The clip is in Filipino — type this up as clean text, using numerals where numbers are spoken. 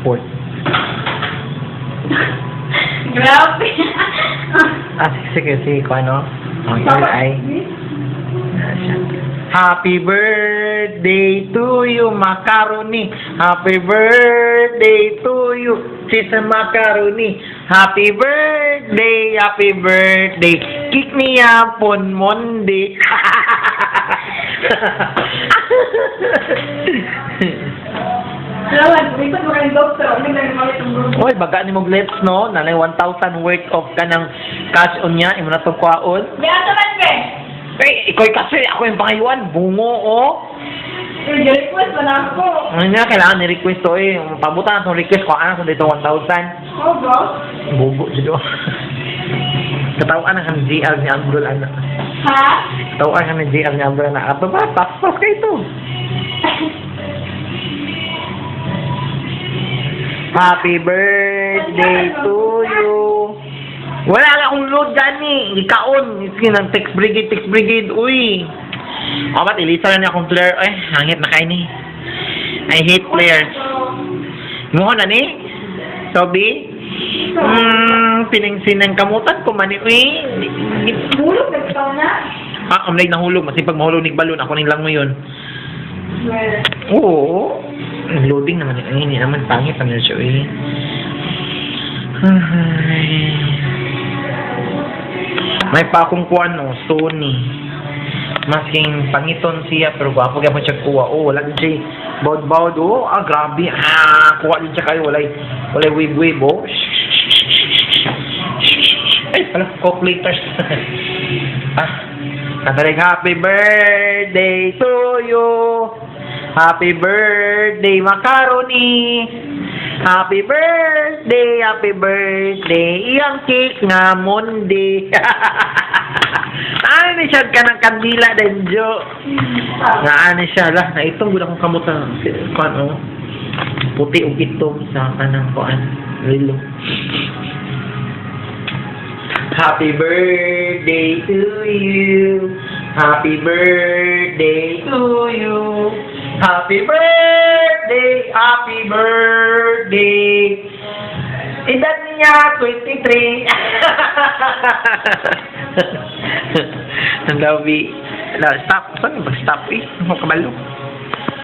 report. Grabe. Sige, ko ano? Okay, ay. Happy birthday to you, Macaroni. Happy birthday to you, Sis Macaroni. Happy birthday, happy birthday. Kick me up on Monday. Salamat, lipat mo kayong doktor. Ano na naman itong grupo? Oy, baga ni mong lips, no? Nanay 1,000 worth of ka ng cash on niya. Imo na itong kwaon. May asaran ka eh. Eh, iko'y kasi ako yung pangayuan. Bungo, oh. Request pa na ako. Ano nga, kailangan ni-request to eh. Pabutan na itong request ko. Ano kung dito 1,000? Oh, bro. Bubo, dito. Katawaan na ka ng GR ni Abdul, anak. Ha? Katawaan ka ng GR ni Abdul, anak. Ato ba? Tapos ka ito. Happy birthday to you. Wala na akong load dyan eh. Hindi kaon. Sige ng text brigade. Uy. O ba't ilisa na niya akong player. Ay, hangit na kayo ni. I hate players. Mo na ni? Sobi? Piningsin ng kamutan ko man eh. Uy. Hulog, nagtaw na. Amlay nahulog. Masipag mahulog ni balon. Ako lang mo yun. Well. Oo. Loading naman. Ay, hindi naman pangit naman siya eh. Ay. May pa akong kuwan no, Sony. Masking pangiton siya, pero gwapo kaya mo siya kuha. Oh, wala din siya bawd-bawd. Oh, grabe. Kuha din siya kayo. Walay wave-wave, oh. Ay, pala, calculators. Katalig, happy birthday to you. Happy birthday, Macaroni. Happy birthday, iyang cake nga Monday. Ano siya ka ng kandila din, Jo? Ano siya, lah, na itong gula kong kamutan. Ano, puti o itom sa kanang kuan. Rilo. Happy birthday to you. Happy birthday to you. Happy birthday, happy birthday. Edad niya, 23. Ang labi. Stop. Saan yung mag-stop eh? Ang kabalo.